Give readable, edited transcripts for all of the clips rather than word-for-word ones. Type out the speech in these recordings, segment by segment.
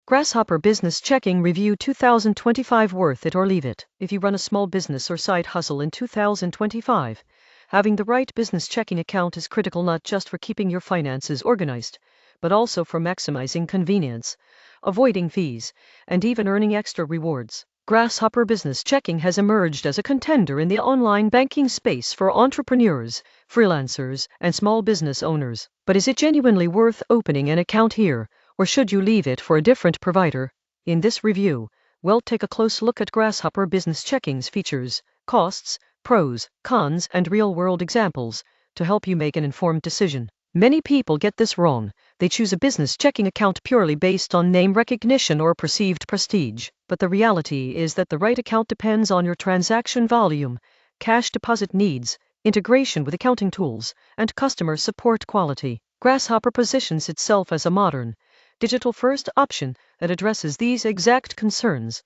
Grasshopper Business Checking Review 2025. Worth it or leave it? If you run a small business or side hustle in 2025, having the right business checking account is critical not just for keeping your finances organized, but also for maximizing convenience, avoiding fees, and even earning extra rewards. Grasshopper Business Checking has emerged as a contender in the online banking space for entrepreneurs, freelancers, and small business owners. But is it genuinely worth opening an account here, or should you leave it for a different provider? In this review, we'll take a close look at Grasshopper Business Checking's features, costs, pros, cons, and real-world examples to help you make an informed decision. Many people get this wrong. They choose a business checking account purely based on name recognition or perceived prestige. But the reality is that the right account depends on your transaction volume, cash deposit needs, integration with accounting tools, and customer support quality. Grasshopper positions itself as a modern, digital-first option that addresses these exact concerns.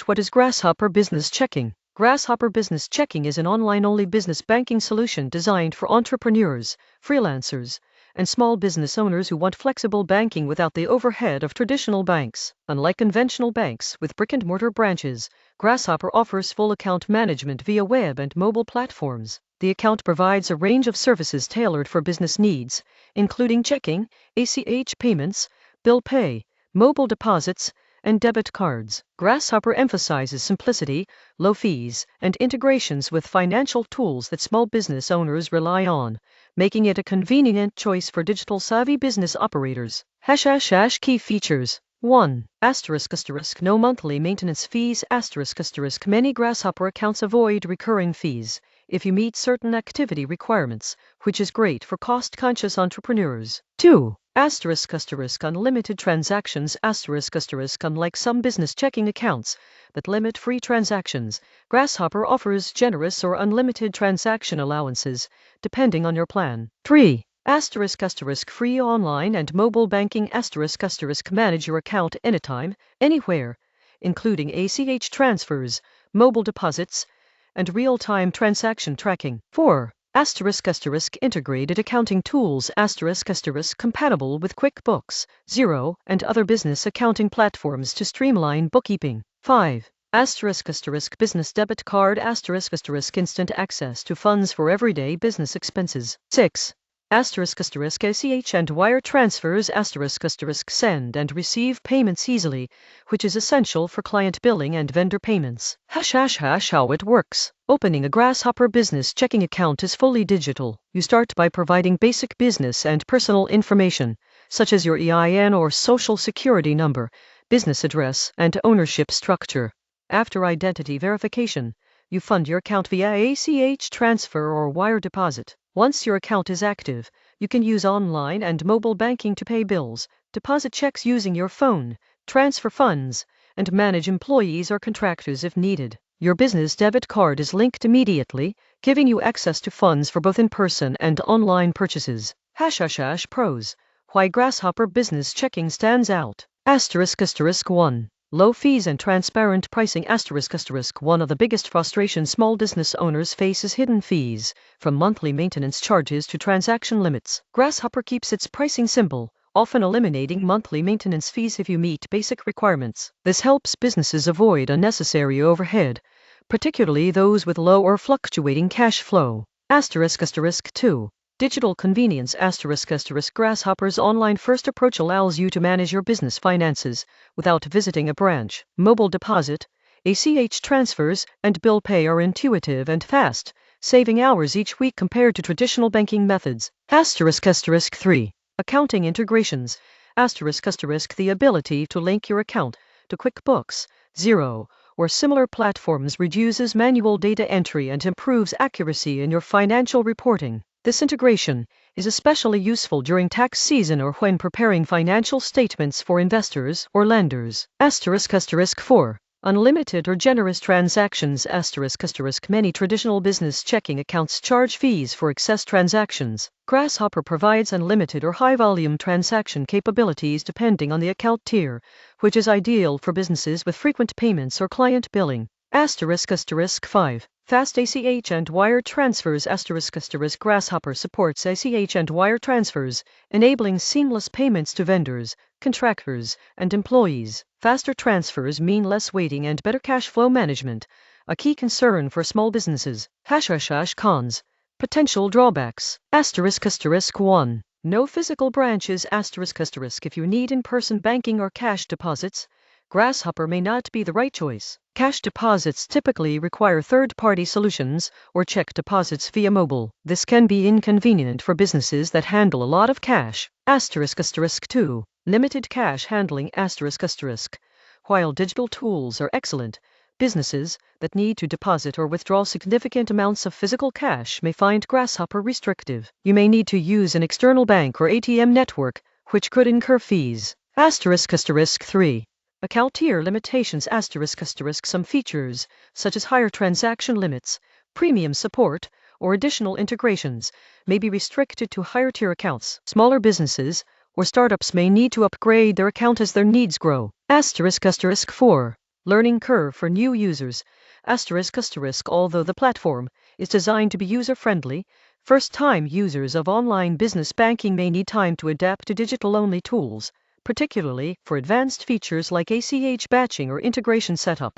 What is Grasshopper Business Checking? Grasshopper Business Checking is an online-only business banking solution designed for entrepreneurs, freelancers, and small business owners who want flexible banking without the overhead of traditional banks. Unlike conventional banks with brick-and-mortar branches, Grasshopper offers full account management via web and mobile platforms. The account provides a range of services tailored for business needs, including checking, ACH payments, bill pay, mobile deposits, and debit cards. Grasshopper emphasizes simplicity, low fees, and integrations with financial tools that small business owners rely on, making it a convenient choice for digital-savvy business operators. Key features. 1. No monthly maintenance fees. Many Grasshopper accounts avoid recurring fees if you meet certain activity requirements, which is great for cost-conscious entrepreneurs. 2. Unlimited transactions. Unlike some business checking accounts that limit free transactions, Grasshopper offers generous or unlimited transaction allowances, depending on your plan. 3. Free online and mobile banking. Manage your account anytime, anywhere, including ACH transfers, mobile deposits, and real-time transaction tracking. 4. Integrated accounting tools. Compatible with QuickBooks, Xero, and other business accounting platforms to streamline bookkeeping. 5. Business debit card. Instant access to funds for everyday business expenses. 6. ACH and wire transfers. Send and receive payments easily, which is essential for client billing and vendor payments. How it works. Opening a Grasshopper business checking account is fully digital. You start by providing basic business and personal information, such as your EIN or social security number, business address, and ownership structure. After identity verification, you fund your account via ACH transfer or wire deposit. Once your account is active, you can use online and mobile banking to pay bills, deposit checks using your phone, transfer funds, and manage employees or contractors if needed. Your business debit card is linked immediately, giving you access to funds for both in-person and online purchases. Pros. Why Grasshopper Business Checking stands out. 1. Low fees and transparent pricing. One of the biggest frustrations small business owners face is hidden fees, from monthly maintenance charges to transaction limits. Grasshopper keeps its pricing simple, often eliminating monthly maintenance fees if you meet basic requirements. This helps businesses avoid unnecessary overhead, particularly those with low or fluctuating cash flow. 2. Digital convenience. Grasshopper's online-first approach allows you to manage your business finances without visiting a branch. Mobile deposit, ACH transfers, and bill pay are intuitive and fast, saving hours each week compared to traditional banking methods. 3. Accounting integrations. The ability to link your account to QuickBooks, Xero, or similar platforms reduces manual data entry and improves accuracy in your financial reporting. This integration is especially useful during tax season or when preparing financial statements for investors or lenders. 4. Unlimited or generous transactions. Many traditional business checking accounts charge fees for excess transactions. Grasshopper provides unlimited or high-volume transaction capabilities depending on the account tier, which is ideal for businesses with frequent payments or client billing. 5. Fast ACH and wire transfers *** Grasshopper supports ACH and wire transfers, enabling seamless payments to vendors, contractors, and employees. Faster transfers mean less waiting and better cash flow management, a key concern for small businesses. Cons. Potential drawbacks. ***1. No physical branches ***. If you need in-person banking or cash deposits, Grasshopper may not be the right choice. Cash deposits typically require third-party solutions or check deposits via mobile. This can be inconvenient for businesses that handle a lot of cash. ***2. Limited cash handling ***. While digital tools are excellent, businesses that need to deposit or withdraw significant amounts of physical cash may find Grasshopper restrictive. You may need to use an external bank or ATM network, which could incur fees. ***3. Account tier limitations ***. Some features, such as higher transaction limits, premium support, or additional integrations, may be restricted to higher tier accounts. Smaller businesses or startups may need to upgrade their account as their needs grow. ***4. Learning curve for new users ***. Although the platform is designed to be user-friendly, first-time users of online business banking may need time to adapt to digital-only tools, particularly for advanced features like ACH batching or integration setup.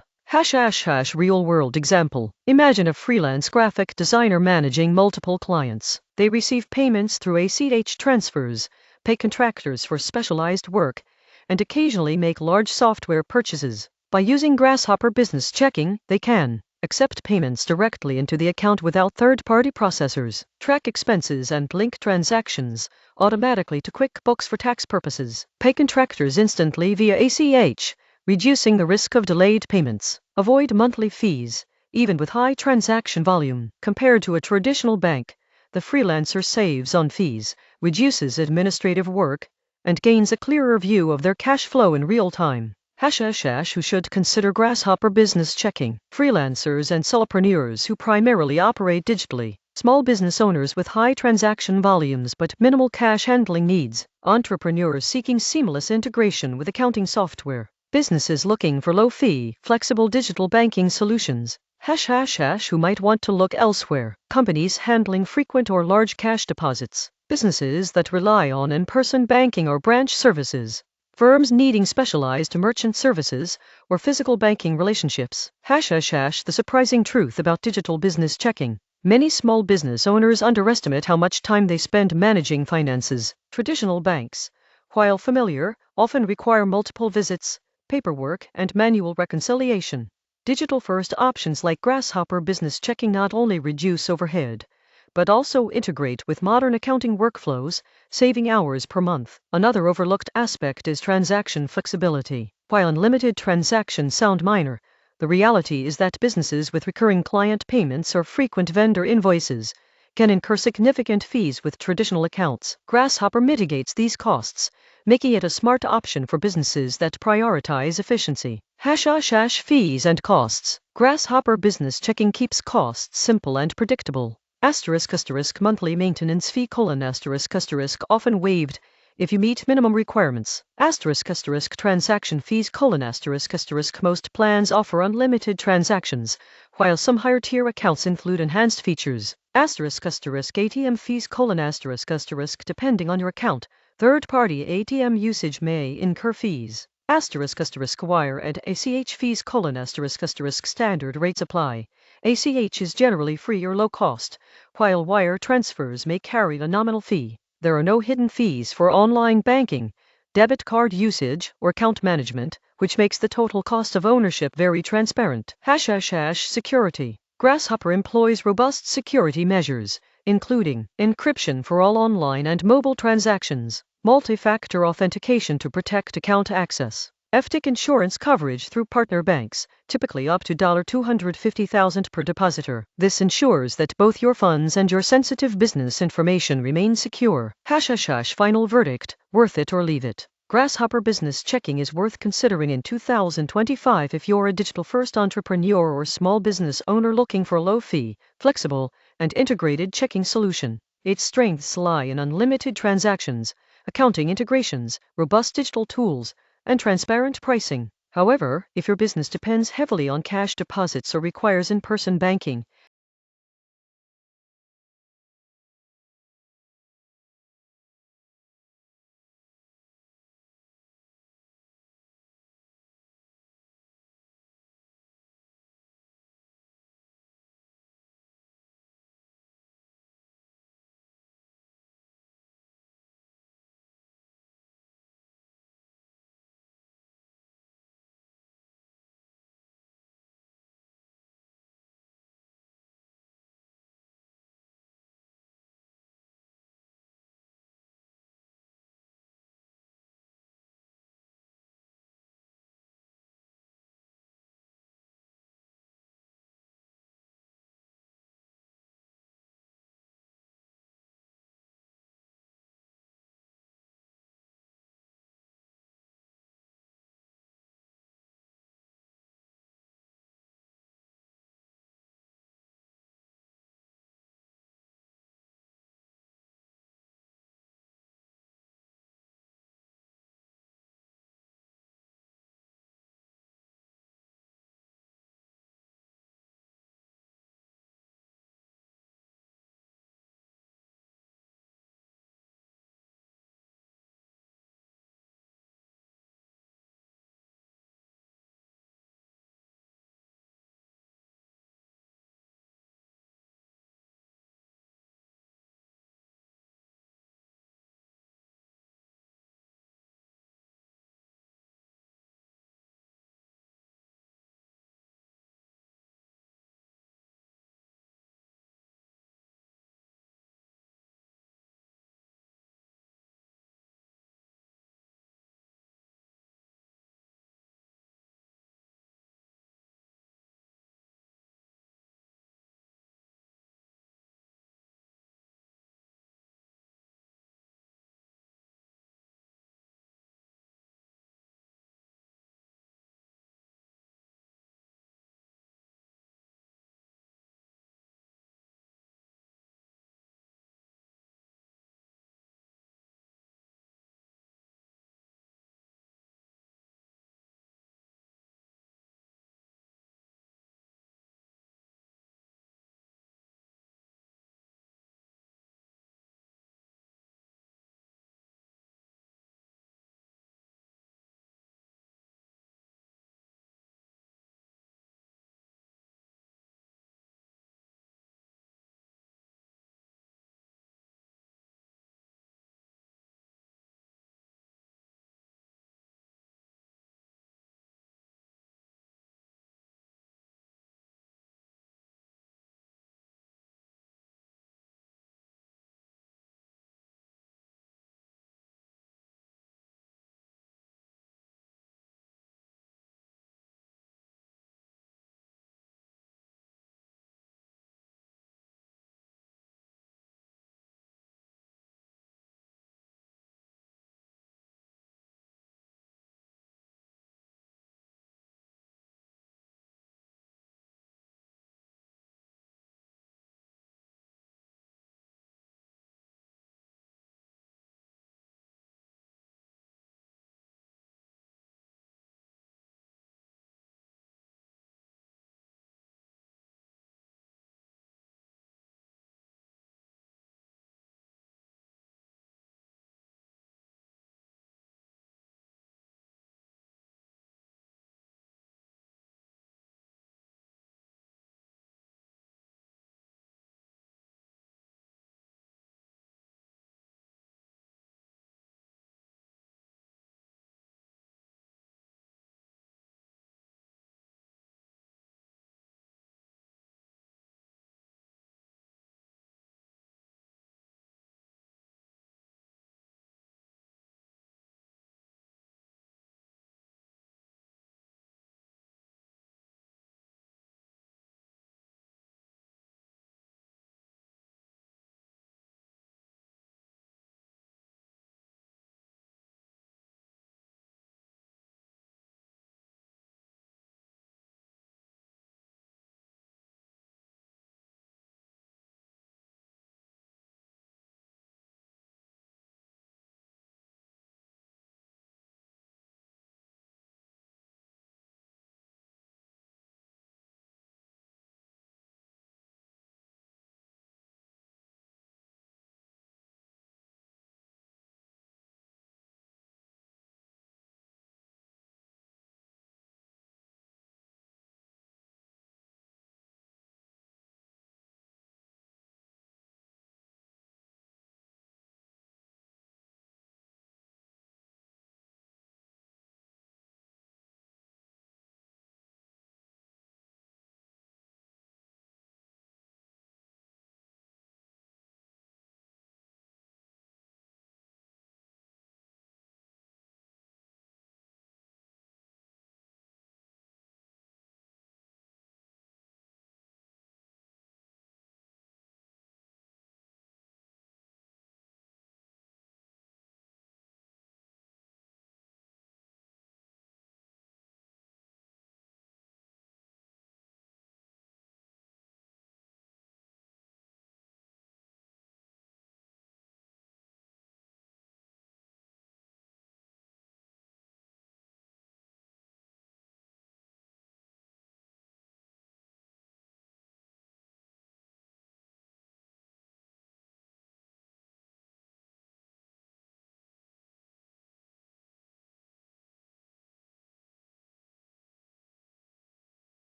Real-world example. Imagine a freelance graphic designer managing multiple clients. They receive payments through ACH transfers, pay contractors for specialized work, and occasionally make large software purchases. By using Grasshopper Business Checking, they can accept payments directly into the account without third-party processors, track expenses and link transactions automatically to QuickBooks for tax purposes, pay contractors instantly via ACH, reducing the risk of delayed payments, avoid monthly fees, even with high transaction volume. Compared to a traditional bank, the freelancer saves on fees, reduces administrative work, and gains a clearer view of their cash flow in real time. Who should consider Grasshopper Business Checking? Freelancers and solopreneurs who primarily operate digitally. Small business owners with high transaction volumes but minimal cash handling needs. Entrepreneurs seeking seamless integration with accounting software. Businesses looking for low-fee, flexible digital banking solutions. Who might want to look elsewhere. Companies handling frequent or large cash deposits. Businesses that rely on in-person banking or branch services. Firms needing specialized merchant services or physical banking relationships. The surprising truth about digital business checking. Many small business owners underestimate how much time they spend managing finances. Traditional banks, while familiar, often require multiple visits, paperwork, and manual reconciliation. Digital-first options like Grasshopper Business Checking not only reduce overhead, but also integrate with modern accounting workflows, saving hours per month. Another overlooked aspect is transaction flexibility. While unlimited transactions sound minor, the reality is that businesses with recurring client payments or frequent vendor invoices can incur significant fees with traditional accounts. Grasshopper mitigates these costs, making it a smart option for businesses that prioritize efficiency. Fees and costs. Grasshopper Business Checking keeps costs simple and predictable. Monthly maintenance fee : often waived if you meet minimum requirements. Transaction fees : most plans offer unlimited transactions, while some higher tier accounts include enhanced features. ATM fees : depending on your account, third-party ATM usage may incur fees. Wire and ACH fees : standard rates apply. ACH is generally free or low cost, while wire transfers may carry a nominal fee. There are no hidden fees for online banking, debit card usage, or account management, which makes the total cost of ownership very transparent. Security. Grasshopper employs robust security measures, including encryption for all online and mobile transactions, multi-factor authentication to protect account access, FDIC insurance coverage through partner banks, typically up to $250,000 per depositor. This ensures that both your funds and your sensitive business information remain secure. Final verdict: worth it or leave it. Grasshopper Business Checking is worth considering in 2025 if you're a digital-first entrepreneur or small business owner looking for a low-fee, flexible, and integrated checking solution. Its strengths lie in unlimited transactions, accounting integrations, robust digital tools, and transparent pricing. However, if your business depends heavily on cash deposits or requires in-person banking,